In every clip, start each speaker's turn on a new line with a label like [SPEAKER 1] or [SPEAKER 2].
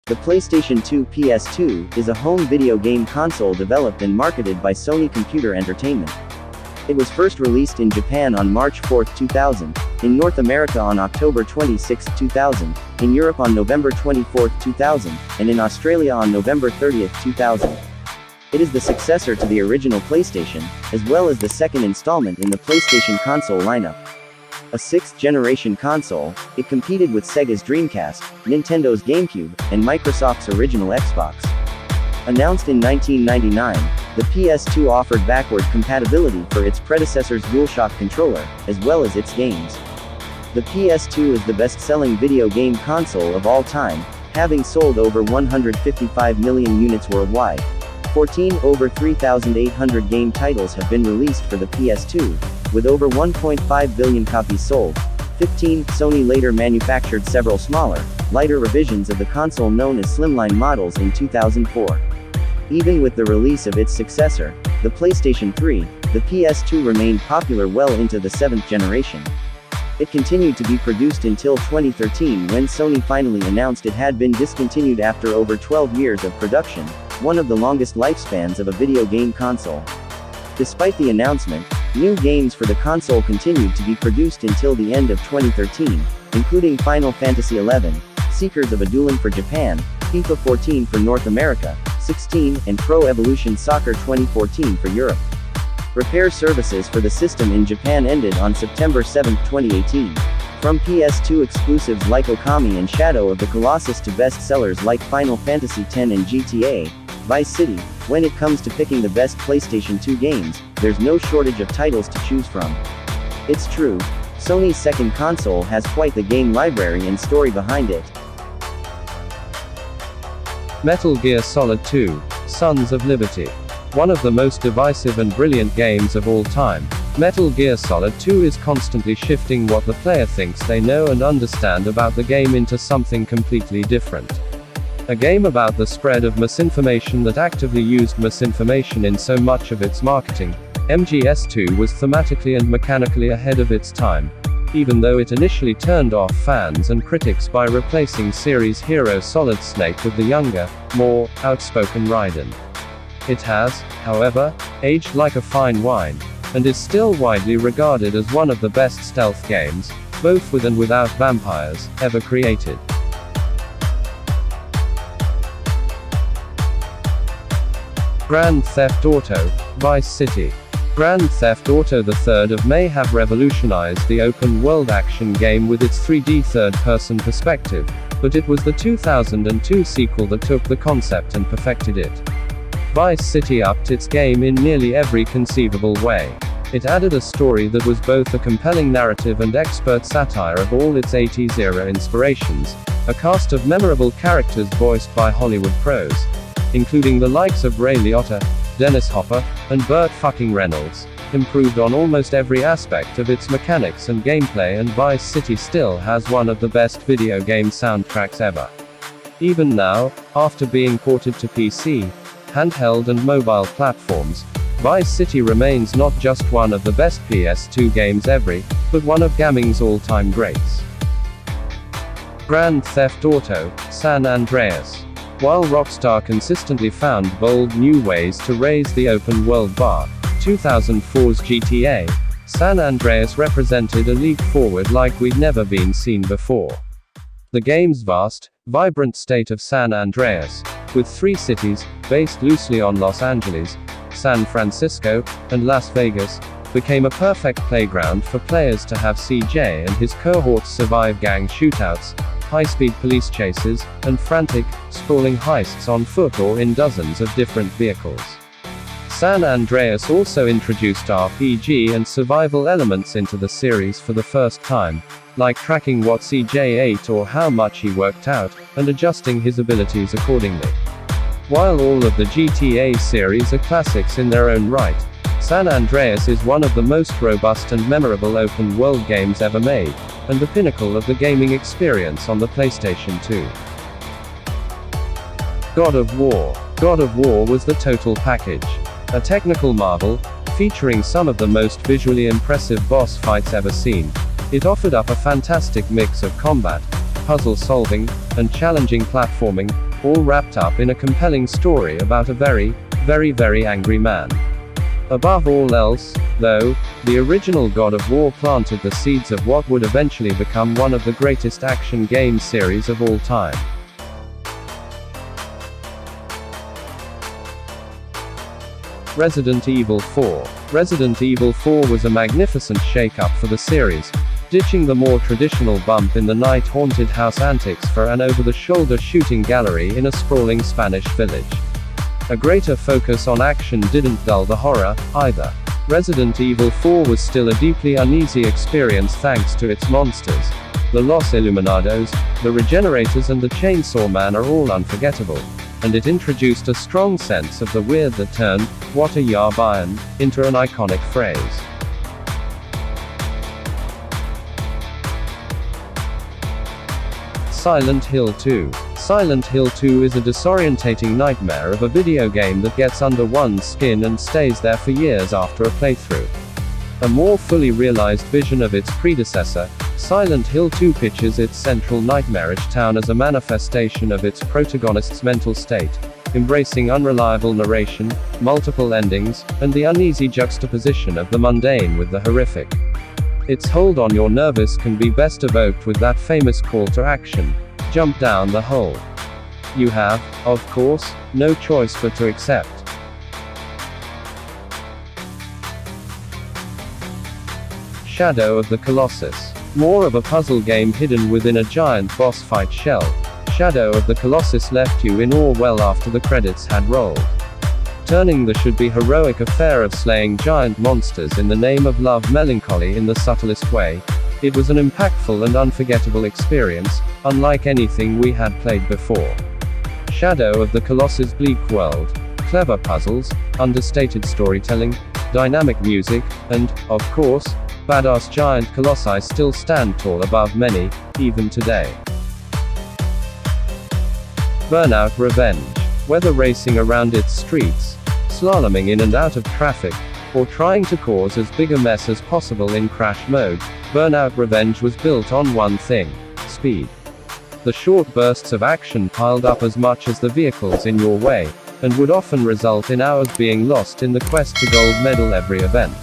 [SPEAKER 1] The PlayStation 2 PS2 is a home video game console developed and marketed by Sony Computer Entertainment. It was first released in Japan on March 4, 2000, in North America on October 26, 2000, in Europe on November 24, 2000, and in Australia on November 30, 2000. It is the successor to the original PlayStation, as well as the second installment in the PlayStation console lineup. A sixth-generation console, it competed with Sega's Dreamcast, Nintendo's GameCube, and Microsoft's original Xbox. Announced in 1999, the PS2 offered backward compatibility for its predecessor's DualShock controller, as well as its games. The PS2 is the best-selling video game console of all time, having sold over 155 million units worldwide. 14 over 3,800 game titles have been released for the PS2, with over 1.5 billion copies sold. 15. Sony later manufactured several smaller, lighter revisions of the console known as slimline models in 2004. Even with the release of its successor, the PlayStation 3, the PS2 remained popular well into the 7th generation. It continued to be produced until 2013 when Sony finally announced it had been discontinued after over 12 years of production, one of the longest lifespans of a video game console. Despite the announcement, new games for the console continued to be produced until the end of 2013, including Final Fantasy XI, Seekers of a Dueling for Japan, FIFA 14 for North America, 16, and Pro Evolution Soccer 2014 for Europe. Repair services for the system in Japan ended on September 7, 2018. From PS2 exclusives like Okami and Shadow of the Colossus to bestsellers like Final Fantasy X and GTA Vice City, when it comes to picking the best PlayStation 2 games, there's no shortage of titles to choose from. It's true, Sony's second console has quite the game library and story behind it.
[SPEAKER 2] Metal Gear Solid 2: Sons of Liberty. One of the most divisive and brilliant games of all time, Metal Gear Solid 2 is constantly shifting what the player thinks they know and understand about the game into something completely different. A game about the spread of misinformation that actively used misinformation in so much of its marketing, MGS2 was thematically and mechanically ahead of its time, even though it initially turned off fans and critics by replacing series hero Solid Snake with the younger, more outspoken Raiden. It has, however, aged like a fine wine, and is still widely regarded as one of the best stealth games, both with and without vampires, ever created. Grand Theft Auto: Vice City. Grand Theft Auto: The 3rd of May have revolutionized the open-world action game with its 3D third-person perspective, but it was the 2002 sequel that took the concept and perfected it. Vice City upped its game in nearly every conceivable way. It added a story that was both a compelling narrative and expert satire of all its 80s-era inspirations, a cast of memorable characters voiced by Hollywood pros, including the likes of Ray Liotta, Dennis Hopper, and Burt fucking Reynolds, improved on almost every aspect of its mechanics and gameplay, and Vice City still has one of the best video game soundtracks ever. Even now, after being ported to PC, handheld and mobile platforms, Vice City remains not just one of the best PS2 games ever, but one of gaming's all-time greats. Grand Theft Auto: San Andreas. While Rockstar consistently found bold new ways to raise the open-world bar, 2004's GTA San Andreas represented a leap forward like we'd never been seen before. The game's vast, vibrant state of San Andreas, with 3 cities, based loosely on Los Angeles, San Francisco, and Las Vegas, became a perfect playground for players to have CJ and his cohorts survive gang shootouts, high-speed police chases, and frantic, sprawling heists on foot or in dozens of different vehicles. San Andreas also introduced RPG and survival elements into the series for the first time, like tracking what CJ ate or how much he worked out, and adjusting his abilities accordingly. While all of the GTA series are classics in their own right, San Andreas is one of the most robust and memorable open-world games ever made, and the pinnacle of the gaming experience on the PlayStation 2. God of War. God of War was the total package. A technical marvel, featuring some of the most visually impressive boss fights ever seen. It offered up a fantastic mix of combat, puzzle solving, and challenging platforming, all wrapped up in a compelling story about a very, very angry man. Above all else, though, the original God of War planted the seeds of what would eventually become one of the greatest action game series of all time. Resident Evil 4. Resident Evil 4 was a magnificent shake-up for the series, ditching the more traditional bump-in-the-night haunted house antics for an over-the-shoulder shooting gallery in a sprawling Spanish village. A greater focus on action didn't dull the horror, either. Resident Evil 4 was still a deeply uneasy experience thanks to its monsters. The Los Illuminados, the Regenerators and the Chainsaw Man are all unforgettable. And it introduced a strong sense of the weird that turned, "What a ya Bayern," into an iconic phrase. Silent Hill 2. Silent Hill 2 is a disorientating nightmare of a video game that gets under one's skin and stays there for years after a playthrough. A more fully realized vision of its predecessor, Silent Hill 2 pitches its central nightmarish town as a manifestation of its protagonist's mental state, embracing unreliable narration, multiple endings, and the uneasy juxtaposition of the mundane with the horrific. Its hold on your nerves can be best evoked with that famous call to action: jump down the hole. You have, of course, no choice but to accept. Shadow of the Colossus. More of a puzzle game hidden within a giant boss fight shell, Shadow of the Colossus left you in awe well after the credits had rolled. Turning the should-be heroic affair of slaying giant monsters in the name of love melancholy in the subtlest way, it was an impactful and unforgettable experience, unlike anything we had played before. Shadow of the Colossus' bleak world, clever puzzles, understated storytelling, dynamic music, and, of course, badass giant colossi still stand tall above many, even today. Burnout Revenge. Whether racing around its streets, slaloming in and out of traffic, or trying to cause as big a mess as possible in crash mode, Burnout Revenge was built on one thing: speed. The short bursts of action piled up as much as the vehicles in your way, and would often result in hours being lost in the quest to gold medal every event.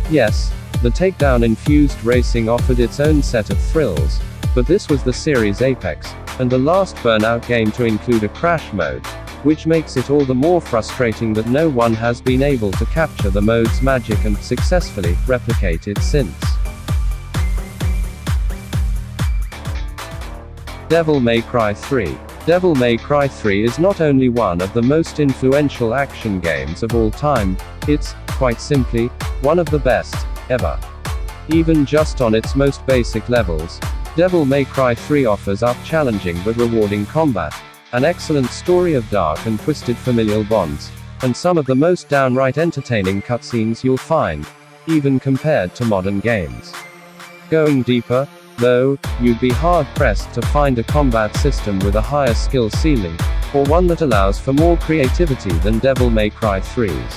[SPEAKER 2] Yes, the takedown-infused racing offered its own set of thrills, but this was the series' apex, and the last Burnout game to include a crash mode, which makes it all the more frustrating that no one has been able to capture the mode's magic and successfully replicate it since. Devil May Cry 3. Devil May Cry 3 is not only one of the most influential action games of all time, it's, quite simply, one of the best ever. Even just on its most basic levels, Devil May Cry 3 offers up challenging but rewarding combat, an excellent story of dark and twisted familial bonds, and some of the most downright entertaining cutscenes you'll find, even compared to modern games. Going deeper, though, you'd be hard-pressed to find a combat system with a higher skill ceiling, or one that allows for more creativity than Devil May Cry 3's.